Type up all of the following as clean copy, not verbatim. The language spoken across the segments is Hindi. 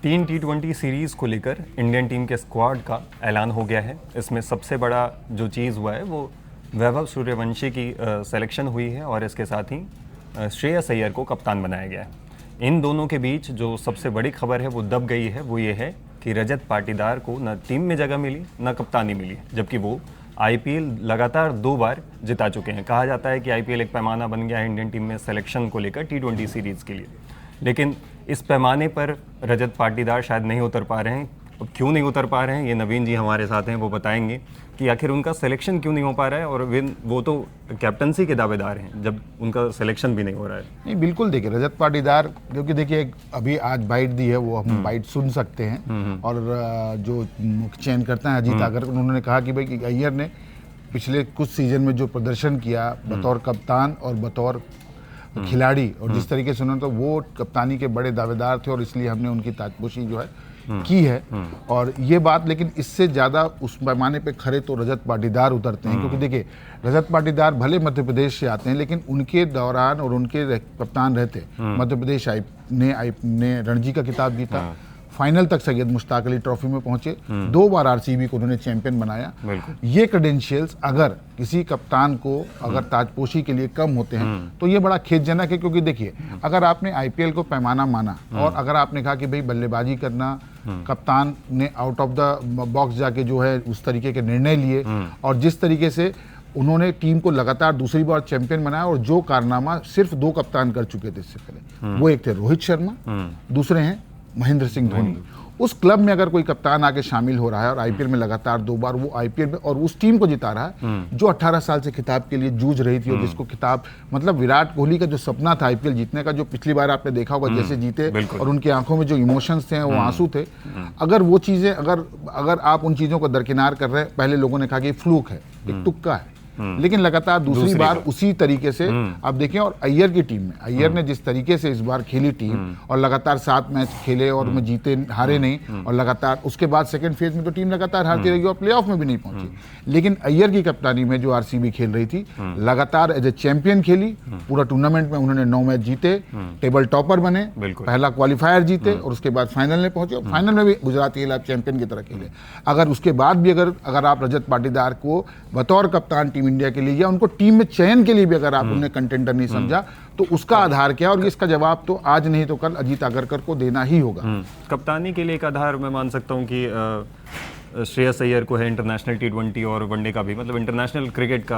तीन T20 सीरीज़ को लेकर इंडियन टीम के स्क्वाड का ऐलान हो गया है। इसमें सबसे बड़ा जो चीज़ हुआ है वो वैभव सूर्यवंशी की सिलेक्शन हुई है और इसके साथ ही श्रेयस अय्यर को कप्तान बनाया गया है। इन दोनों के बीच जो सबसे बड़ी खबर है वो दब गई है, वो ये है कि रजत पाटीदार को न टीम में जगह मिली न कप्तानी मिली, जबकि वो IPL लगातार 2 बार जिता चुके हैं। कहा जाता है कि IPL एक पैमाना बन गया है इंडियन टीम में सिलेक्शन को लेकर T20 सीरीज़ के लिए, लेकिन इस पैमाने पर रजत पाटीदार शायद नहीं उतर पा रहे हैं। अब क्यों नहीं उतर पा रहे हैं, ये नवीन जी हमारे साथ हैं, वो बताएंगे कि आखिर उनका सिलेक्शन क्यों नहीं हो पा रहा है। और वो तो कैप्टनसी के दावेदार हैं जब उनका सिलेक्शन भी नहीं हो रहा है। नहीं, बिल्कुल देखिए रजत पाटीदार, क्योंकि देखिए अभी आज बाइट दी है, वो हम बाइट सुन सकते हैं। और जो मुख्य चयन करता है अजीत आगर, उन्होंने कहा कि भाई कि अय्यर ने पिछले कुछ सीजन में जो प्रदर्शन किया बतौर कप्तान और बतौर खिलाड़ी, और जिस तरीके से उन्होंने, तो वो कप्तानी के बड़े दावेदार थे और इसलिए हमने उनकी ताजपोशी जो है की है। और ये बात, लेकिन इससे ज़्यादा उस पैमाने पे खरे तो रजत पाटीदार उतरते हैं, क्योंकि देखिए रजत पाटीदार भले मध्य प्रदेश से आते हैं, लेकिन उनके दौरान और उनके कप्तान रहते मध्य प्रदेश ने रणजी का खिताब जीता, फाइनल तक सैयद मुश्ताक अली ट्रॉफी में पहुंचे, 2 बार RCB को उन्होंने चैंपियन बनाया। ये क्रेडेंशियल्स अगर किसी कप्तान को अगर ताजपोशी के लिए कम होते हैं तो ये बड़ा खेदजनक है। क्योंकि देखिए अगर आपने IPL को पैमाना माना और अगर आपने कहा कि भाई बल्लेबाजी करना, कप्तान ने आउट ऑफ द बॉक्स जाके जो है उस तरीके के निर्णय लिए, और जिस तरीके से उन्होंने टीम को लगातार दूसरी बार चैंपियन बनाया, और जो कारनामा सिर्फ 2 कप्तान कर चुके थे इससे पहले, वो एक थे रोहित शर्मा, दूसरे हैं महेंद्र सिंह धोनी। उस क्लब में अगर कोई कप्तान आके शामिल हो रहा है और IPL में लगातार 2 बार वो IPL में और उस टीम को जिता रहा है जो 18 साल से खिताब के लिए जूझ रही थी, और जिसको खिताब, मतलब विराट कोहली का जो सपना था IPL जीतने का, जो पिछली बार आपने देखा होगा जैसे जीते और उनकी आंखों में जो इमोशंस थे वो आंसू थे, अगर वो चीजें अगर आप उन चीजों को दरकिनार कर रहे हैं, पहले लोगों ने कहा कि फ्लूक है, एक तुक्का है, लेकिन लगातार दूसरी बार उसी तरीके से आप देखें। और अय्यर की टीम में अय्यर ने जिस तरीके से इस बार खेली टीम, और लगातार 7 मैच खेले और में जीते, हारे नहीं, और लगातार उसके बाद सेकंड फेज में तो टीम लगातार हारती रही और प्लेऑफ में भी नहीं पहुंची। लेकिन अय्यर की कप्तानी में जो RCB खेल रही थी, लगातार एज ए चैंपियन खेली, पूरा टूर्नामेंट में उन्होंने 9 मैच जीते, टेबल टॉपर बने, पहला क्वालिफायर जीते और उसके बाद फाइनल में पहुंचे, फाइनल में भी गुजरात एलाइट चैंपियन की तरह खेले। अगर उसके बाद भी अगर आप रजत पाटीदार को बतौर कप्तान टीम इंडिया के लिए या उनको टीम में चयन के लिए भी अगर आप उन्हें कंटेंडर नहीं समझा, तो उसका आधार क्या, और इसका जवाब तो आज नहीं तो कल अजीत आगरकर को देना ही होगा। कप्तानी के लिए एक आधार मैं मान सकता हूं कि श्रेयस अय्यर को है इंटरनेशनल T20 और वनडे का भी, मतलब इंटरनेशनल क्रिकेट का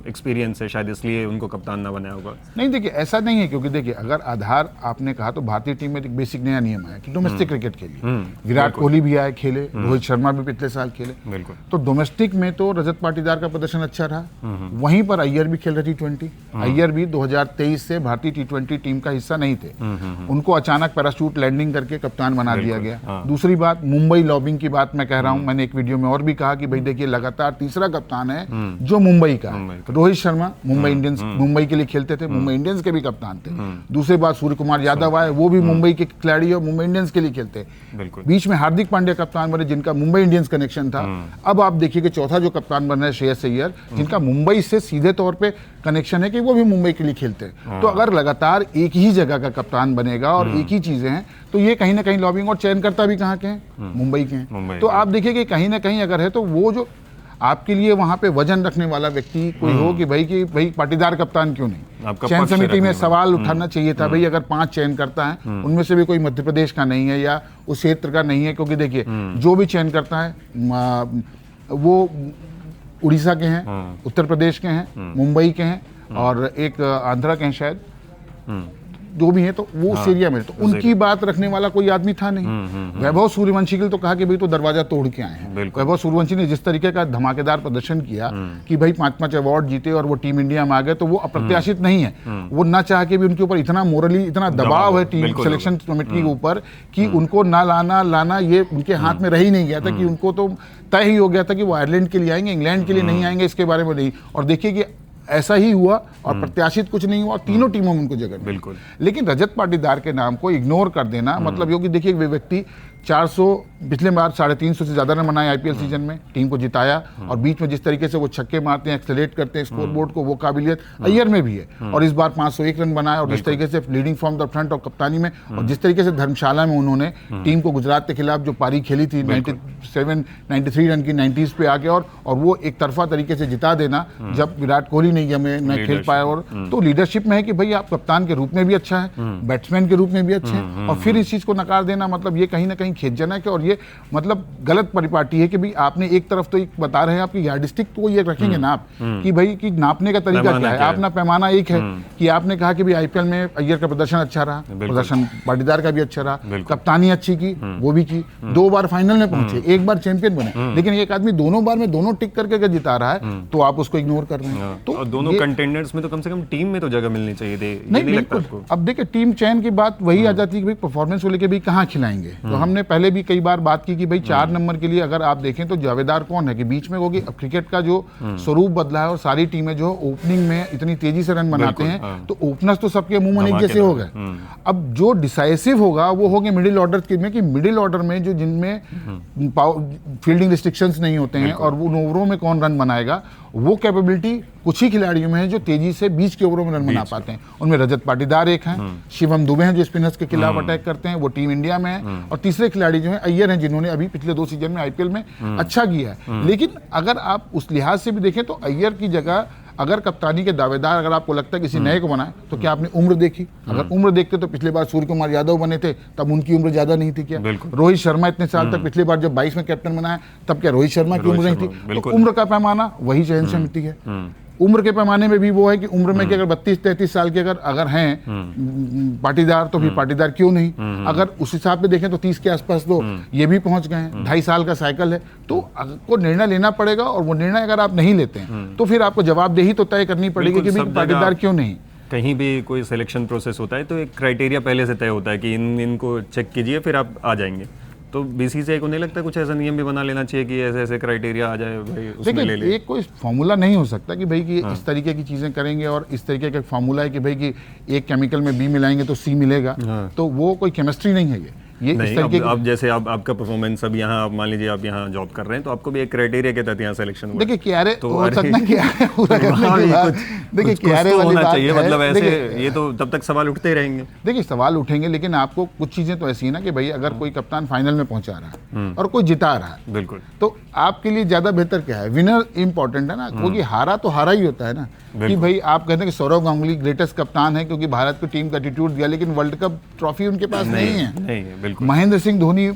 एक्सपीरियंस है, शायद इसलिए उनको कप्तान ना बनाया होगा। नहीं देखिए ऐसा नहीं है, क्योंकि देखिए अगर आधार आपने कहा तो भारतीय टीम में एक बेसिक नया नियम आया कि डोमेस्टिक क्रिकेट के लिए विराट कोहली भी आए, खेले, रोहित शर्मा भी पिछले साल खेले, तो डोमेस्टिक में तो रजत पाटीदार का प्रदर्शन अच्छा रहा। वहीं पर अय्यर भी खेल रहे T20, अय्यर भी 2023 से भारतीय T20 टीम का हिस्सा नहीं थे, उनको अचानक पैराशूट लैंडिंग करके कप्तान बना दिया गया। दूसरी बात, मुंबई लॉबिंग की बात मैं कह रहा हूं, मैंने एक वीडियो में और भी कहा कि भाई देखिए लगातार तीसरा कप्तान है जो मुंबई का, रोहित शर्मा मुंबई इंडियंस, मुंबई के लिए खेलते थे, मुंबई इंडियंस के भी कप्तान थे। दूसरी बात, सूर्य कुमार यादव आए, वो भी मुंबई के खिलाड़ी और मुंबई इंडियंस के लिए खेलते। बीच में हार्दिक पांड्या कप्तान बने जिनका मुंबई इंडियंस कनेक्शन था। अब आप देखिए कि चौथा जो कप्तान बन रहे हैं श्रेयस अय्यर, जिनका मुंबई से सीधे तौर पे कनेक्शन है कि वो भी मुंबई के लिए खेलते हैं। तो अगर लगातार एक ही जगह का कप्तान बनेगा और एक ही चीजें हैं, तो ये कहीं ना कहीं लॉबिंग, और चयनकर्ता भी कहाँ के हैं, मुंबई के हैं। तो आप देखिए कि कहीं ना कहीं अगर है तो वो जो आपके लिए वहां पे वजन रखने वाला व्यक्ति कोई हो कि भाई पाटीदार कप्तान क्यों नहीं, चयन समिति में सवाल उठाना चाहिए था, भाई अगर 5 चयन करता है उनमें से भी कोई मध्य प्रदेश का नहीं है या उस क्षेत्र का नहीं है, क्योंकि देखिए जो भी चयन करता है वो उड़ीसा के हैं, उत्तर प्रदेश के हैं, मुंबई के हैं और एक आंध्रा के हैं शायद, जो भी है, तो वो उस एरिया में, तो उनकी बात रखने वाला कोई आदमी था नहीं। वैभव सूर्यवंशी के लिए तो कहा कि भाई तो दरवाजा तोड़ के आए हैं। वैभव सूर्यवंशी ने जिस तरीके का धमाकेदार प्रदर्शन किया कि भाई 5-5 अवार्ड जीते और वो टीम इंडिया में आ गए, तो वो अप्रत्याशित नहीं है। वो ना चाह के भी उनके ऊपर इतना मोरली इतना दबाव है टीम सिलेक्शन कमेटी के ऊपर कि उनको ना लाना ये उनके हाथ में रह ही नहीं गया था, कि उनको तो तय ही हो गया था कि वो आयरलैंड के लिए आएंगे, इंग्लैंड के लिए नहीं आएंगे, इसके बारे में नहीं। और देखिए कि ऐसा ही हुआ और प्रत्याशित कुछ नहीं हुआ, तीनों टीमों में उनको जगह। बिल्कुल। लेकिन रजत पाटीदार के नाम को इग्नोर कर देना मतलब, क्योंकि देखिए वे व्यक्ति 400 पिछले बार 350 से ज़्यादा रन बनाए आईपीएल सीजन में, टीम को जिताया। और बीच में जिस तरीके से वो छक्के मारते हैं, एक्सेलरेट करते हैं स्कोर बोर्ड को, वो काबिलियत अय्यर में भी है। और इस बार 501 रन बनाया, और जिस तरीके से लीडिंग फ्रॉम द फ्रंट और कप्तानी में, और जिस तरीके से धर्मशाला में उन्होंने टीम को गुजरात के खिलाफ जो पारी खेली थी 93 रन की 90s पे आके, और वो एक तरफा तरीके से जिता देना जब विराट कोहली नहीं मैं खेल पाया। और तो लीडरशिप में है कि भाई आप कप्तान के रूप में भी अच्छा है, बैट्समैन के रूप में भी अच्छे हैं, और फिर इस चीज़ को नकार देना मतलब ये कहीं ना कहीं खेदजनक है। और ये मतलब गलत परिपाटी है कि भाई आपने एक तरफ तो एक बता रहे हैं आपकी यार्डिस्टिक तो ये रखेंगे ना आप कि भाई कि नापने का तरीका क्या है, अपना पैमाना एक है कि आपने कहा कि भाई आईपीएल में अय्यर का प्रदर्शन अच्छा रहा, प्रदर्शन पाटीदार का भी अच्छा रहा, कप्तानी अच्छी की वो भी की, 2 बार फाइनल में पहुंचे, 1 बार चैंपियन बने। लेकिन एक आदमी दोनों बार में दोनों टिक करके अगर जिता रहा है तो आप उसको इग्नोर कर रहे हैं। तो दोनों कंटेंडर्स में तो कम से कम टीम में तो जगह मिलनी चाहिए थी, नहीं लगता आपको? अब देखिए टीम चयन की बात वही आ जाती है कि भाई परफॉर्मेंस को लेके भाई कहाँ खिलाएंगे। तो हमने पहले भी कई बार बात की कि भाई 4 नंबर के लिए अगर आप देखें तो जावेदार कौन है कि बीच में होगी। अब क्रिकेट का जो स्वरूप बदला है और सारी टीमें जो ओपनिंग में इतनी तेजी से रन बनाते हैं तो ओपनर्स तो सबके अमूमन एक जैसे हो गए। अब जो डिसाइसिव होगा वो होंगे मिडिल ऑर्डर के में, कि मिडिल ऑर्डर में जो जिनमें फील्डिंग रिस्ट्रिक्शंस नहीं होते हैं और वो ओवरों में कौन रन बनाएगा, वो कैपेबिलिटी कुछ ही खिलाड़ियों में है जो तेजी से बीच के ओवरों में रन बना पाते हैं। उनमें रजत पाटीदार एक हैं, शिवम दुबे हैं जो स्पिनर्स के खिलाफ अटैक करते हैं, वो टीम इंडिया में है। और तीसरे खिलाड़ी जो हैं अय्यर हैं जिन्होंने अभी पिछले 2 सीजन में आईपीएल में अच्छा किया है। लेकिन अगर आप उस लिहाज से भी देखें तो अय्यर की जगह अगर कप्तानी के दावेदार अगर आपको लगता है किसी नए को बनाए तो क्या आपने उम्र देखी? अगर उम्र देखते तो पिछले बार सूर्य कुमार यादव बने थे तब उनकी उम्र ज्यादा नहीं थी क्या? रोहित शर्मा इतने साल तक पिछले बार जब 22 में कैप्टन बनाया तब क्या रोहित शर्मा की उम्र नहीं थी? तो उम्र का पैमाना वही चयन समिति है। उम्र के पैमाने में भी वो है कि उम्र में कि अगर 32-33 साल के अगर हैं पाटीदार तो भी पाटीदार क्यों नहीं? अगर उस हिसाब से देखें तो 30 के आसपास तो ये भी पहुंच गए हैं। 2.5 साल का साइकिल है, तो आपको निर्णय लेना पड़ेगा। और वो निर्णय अगर आप नहीं लेते हैं तो फिर आपको जवाबदेही तो तय करनी पड़ेगी कि भाई पाटीदार क्यों नहीं। कहीं भी कोई सिलेक्शन प्रोसेस होता है तो एक क्राइटेरिया पहले से तय होता है कि इनको चेक कीजिए फिर आप आ जाएंगे। तो बीसीसीआई को नहीं लगता कुछ ऐसा नियम भी बना लेना चाहिए कि ऐसे ऐसे क्राइटेरिया आ जाए भाई उसमें ले ले? एक कोई फॉर्मूला नहीं हो सकता कि भाई कि इस तरीके की चीज़ें करेंगे और इस तरीके का फॉर्मूला है कि भाई कि एक केमिकल में बी मिलाएंगे तो सी मिलेगा। तो वो कोई केमिस्ट्री नहीं है ये नहीं। अब जैसे आपका परफॉर्मेंस अब यहाँ आप मान लीजिए आप यहाँ जॉब कर रहे हैं तो आपको भी एक क्राइटेरिया के तहत यहाँ सिलेक्शन हुआ। देखिए क्यारे तो हो सकता है क्यारे पूरा करने के बाद देखिए क्यारे वाली बात चाहिए, मतलब ऐसे ये तो तब तक सवाल उठते ही रहेंगे। देखिए सवाल उठेंगे लेकिन आपको कुछ चीजें तो ऐसी है ना कि भाई अगर कोई कप्तान फाइनल में पहुंचा रहा है और कोई जिता रहा है बिल्कुल, तो आपके लिए ज्यादा बेहतर क्या है? विनर इंपॉर्टेंट है ना, क्योंकि हारा तो हारा ही होता है ना। कि भाई आप कहते हैं कि सौरव गांगुली ग्रेटेस्ट कप्तान है क्योंकि भारत की टीम का एटीट्यूड दिया, लेकिन वर्ल्ड कप ट्रॉफी उनके पास नहीं है। बिल्कुल। महेंद्र सिंह धोनी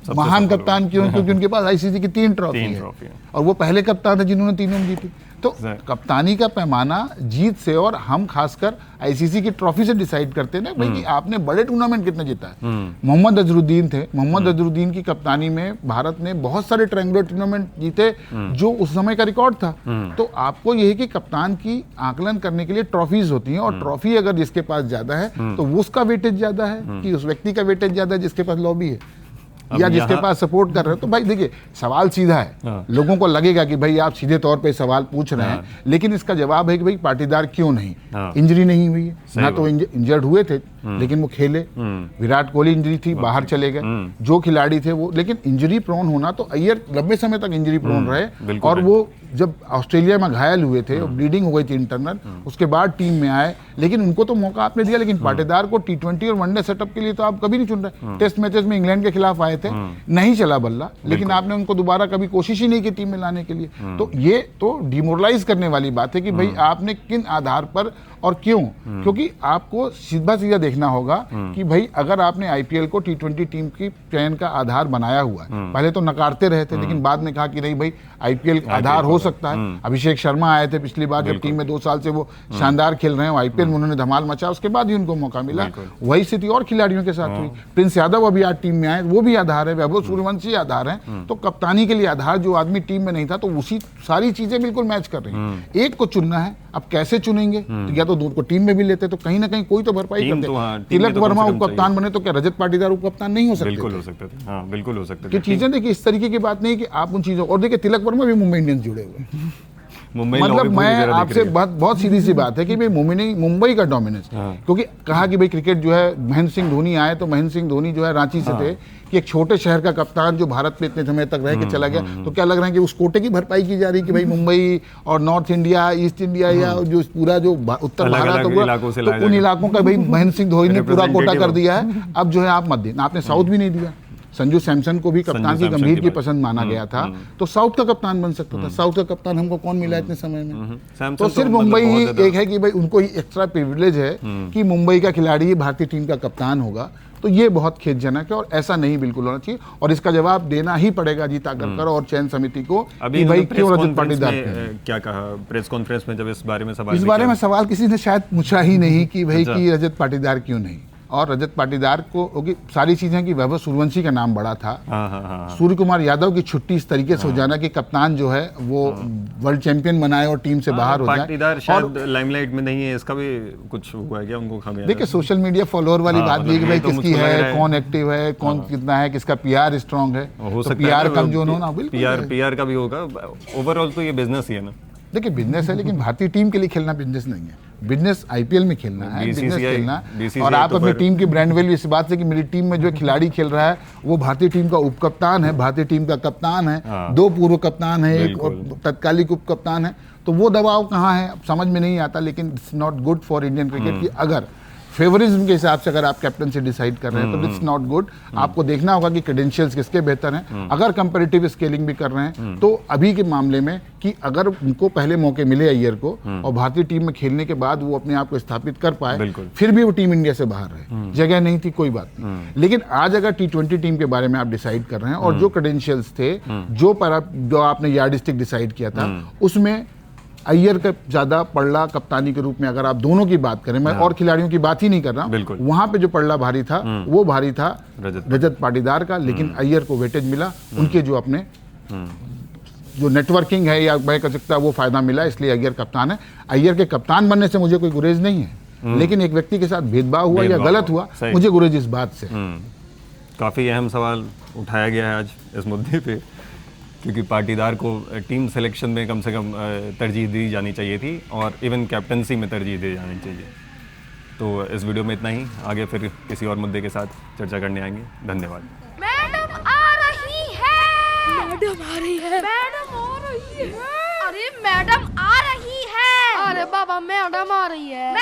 महान कप्तान क्यों? क्योंकि उनके पास आईसीसी की 3 ट्रॉफी है और वो पहले कप्तान थे जिन्होंने तीनों में जीती। तो कप्तानी का पैमाना जीत से, और हम खासकर आईसीसी की ट्रॉफी से डिसाइड करते हैं ना भाई कि आपने बड़े टूर्नामेंट कितने जीता है। मोहम्मद अजरुद्दीन थे, मोहम्मद अजरुद्दीन की कप्तानी में भारत ने बहुत सारे ट्रायंगुलर टूर्नामेंट जीते जो उस समय का रिकॉर्ड था। तो आपको यह है कि कप्तान की आकलन करने के लिए ट्रॉफीज होती हैं और ट्रॉफी अगर जिसके पास ज्यादा है तो वो उसका वेटेज ज्यादा है कि उस व्यक्ति का वेटेज ज्यादा है जिसके पास लॉबी है या जिसके पास सपोर्ट कर रहे हो। तो भाई देखिए सवाल सीधा है, लोगों को लगेगा कि भाई आप सीधे तौर पे सवाल पूछ रहे हैं, लेकिन इसका जवाब है कि भाई पाटीदार क्यों नहीं? इंजरी नहीं हुई है ना, तो इंजर्ड हुए थे लेकिन वो खेले। विराट कोहली इंजरी थी, बाहर चले गए। जो खिलाड़ी थे वो, लेकिन इंजरी प्रोन होना तो अय्यर लंबे समय तक इंजरी प्रोन रहे। और वो जब ऑस्ट्रेलिया में घायल हुए थे और ब्लीडिंग हो गई थी इंटरनल, उसके बाद टीम में आए, लेकिन उनको तो मौका आपने दिया। लेकिन पाटीदार को T20 और वनडे सेटअप के लिए तो आप कभी नहीं चुन रहे। टेस्ट मैचेस में इंग्लैंड के खिलाफ आए थे, नहीं चला बल्ला, लेकिन आपने उनको दोबारा कभी कोशिश ही नहीं की टीम में लाने के लिए। तो ये तो डिमोरलाइज करने वाली बात है कि भाई आपने किन आधार पर और क्यों? क्योंकि आपको सीधा सीधा देखना होगा कि भाई अगर आपने आईपीएल को T20 टीम की चयन का आधार बनाया हुआ है, पहले तो नकारते रहे थे लेकिन बाद में कहा कि नहीं भाई आईपीएल आधार हो सकता है। अभिषेक शर्मा आए थे पिछली बार जब टीम में 2 साल से वो शानदार खेल रहे हैं, आईपीएल में उन्होंने धमाल मचा, उसके बाद ही उनको मौका मिला। वही स्थिति और खिलाड़ियों के साथ हुई। प्रिंस यादव अभी आज टीम में आए, वो भी आधार है। वैभव सूर्यवंशी आधार है। तो कप्तानी के लिए आधार जो आदमी टीम में नहीं था, तो उसी सारी चीजें बिल्कुल मैच कर रही हैं। एक को चुनना है, अब कैसे चुनेंगे? तो या तो दूर को टीम में भी लेते तो कहीं ना कहीं कोई तो भरपाई करते। तिलक वर्मा उप कप्तान बने तो क्या रजत पाटीदार उप कप्तान नहीं हो सकते? बिल्कुल हो सकते थे, हाँ बिल्कुल हो सकते थे। कि चीजें देखिए इस तरीके की बात नहीं कि आप उन चीजों, और देखिए तिलक वर्मा भी मुंबई इंडियंस जुड़े हुए हैं। मुंबई मतलब मैं आपसे बहुत सीधी सी बात है कि भाई मुंबई का डोमिनेंस, क्योंकि कहा कि भाई क्रिकेट जो है महेंद्र सिंह धोनी आए तो महेंद्र सिंह धोनी जो है रांची से थे कि एक छोटे शहर का कप्तान जो भारत में इतने समय तक रह के चला गया, तो क्या लग रहा है कि उस कोटे की भरपाई की जा रही है कि भाई मुंबई और नॉर्थ इंडिया, ईस्ट इंडिया या जो पूरा जो उत्तर भारत तो उन इलाकों का भाई महेंद्र सिंह धोनी ने पूरा कोटा कर दिया है। अब जो है आप मत देना, आपने साउथ भी नहीं दिया। संजू सैमसन को भी कप्तान की गंभीर की पसंद माना गया था, तो साउथ का कप्तान बन सकता था। साउथ का कप्तान हमको कौन मिला इतने समय में? तो सिर्फ मुंबई ही एक है कि भाई उनको ही एक्स्ट्रा प्रिविलेज है कि मुंबई का खिलाड़ी ही भारतीय टीम का कप्तान होगा। तो ये बहुत खेदजनक है और ऐसा नहीं बिल्कुल होना चाहिए, और इसका जवाब देना ही पड़ेगा अजीत आगरकर और चयन समिति को कि भाई क्यों रजत पाटीदार। क्या कहा प्रेस कॉन्फ्रेंस में जब इस बारे में सवाल किसी ने शायद पूछा ही नहीं कि भाई कि रजत पाटीदार क्यों नहीं, और रजत पाटीदार को होगी सारी चीजें कि वैभव सूर्यवंशी का नाम बड़ा था। सूर्य कुमार यादव की छुट्टी इस तरीके से हो जाना कि कप्तान जो है वो वर्ल्ड चैंपियन बनाए और टीम से बाहर हो जाए। पाटीदार शायद लाइमलाइट में नहीं है, इसका भी कुछ हुआ है क्या उनको खामियाजा? देखिए सोशल मीडिया फॉलोअर वाली बात भी है कि भाई किसकी है, कौन एक्टिव है, कौन कितना है, किसका पीआर स्ट्रांग है, तो पीआर कम जो होना बिल्कुल पीआर का भी होगा। ओवरऑल तो ये बिजनेस ही है ना। देखिए बिजनेस है, लेकिन भारतीय टीम के लिए खेलना बिजनेस नहीं है। बिजनेस आईपीएल में खेलना है, बिजनेस खेलना, और आप अपनी टीम की ब्रांड वैल्यू इस बात से कि मेरी टीम में जो खिलाड़ी खेल रहा है वो भारतीय टीम का उप कप्तान है, भारतीय टीम का कप्तान है, 2 पूर्व कप्तान है, एक तत्कालिक उप कप्तान है, तो वो दबाव कहाँ है समझ में नहीं आता। लेकिन it's not good for Indian cricket कि अगर फेवरिज्म के हिसाब से अगर आप कैप्टन से डिसाइड कर रहे हैं तो इट्स नॉट गुड। आपको देखना होगा कि क्रेडेंशियल्स किसके बेहतर हैं। अगर कंपैरेटिव स्केलिंग भी कर रहे हैं तो अभी के मामले में कि अगर उनको पहले मौके मिले अय्यर को और भारतीय टीम में खेलने के बाद वो अपने आप को स्थापित कर पाए, फिर भी वो टीम इंडिया से बाहर रहे, जगह नहीं थी कोई बात नहीं। लेकिन आज अगर T20 टीम के बारे में आप डिसाइड कर रहे हैं और जो क्रेडेंशियल्स थे, जो आपने यार्डस्टिक डिसाइड किया था, उसमें अय्यर का ज्यादा पड़ला कप्तानी के रूप में अगर आप दोनों की बात करें, मैं और खिलाड़ियों की बात ही नहीं कर रहा हूं, वहां पे जो पड़ला भारी था वो भारी था रजत पाटीदार का, लेकिन अय्यर को वेटेज मिला, उनके जो अपने जो नेटवर्किंग है या मैं कह सकता वो फायदा मिला, इसलिए अय्यर कप्तान है। अय्यर के कप्तान बनने से मुझे कोई गुरेज नहीं है, लेकिन एक व्यक्ति के साथ भेदभाव हुआ या गलत हुआ, मुझे गुरेज इस बात से। काफी अहम सवाल उठाया गया है आज इस मुद्दे पे, क्योंकि पाटीदार को टीम सिलेक्शन में कम से कम तरजीह दी जानी चाहिए थी और इवन कैप्टनसी में तरजीह दी जानी चाहिए। तो इस वीडियो में इतना ही, आगे फिर किसी और मुद्दे के साथ चर्चा करने आएंगे। धन्यवाद। मैडम आ रही है, मैडम आ रही है, मैडम आ रही है, अरे मैडम आ रही है, अरे बाबा मैडम आ रही है।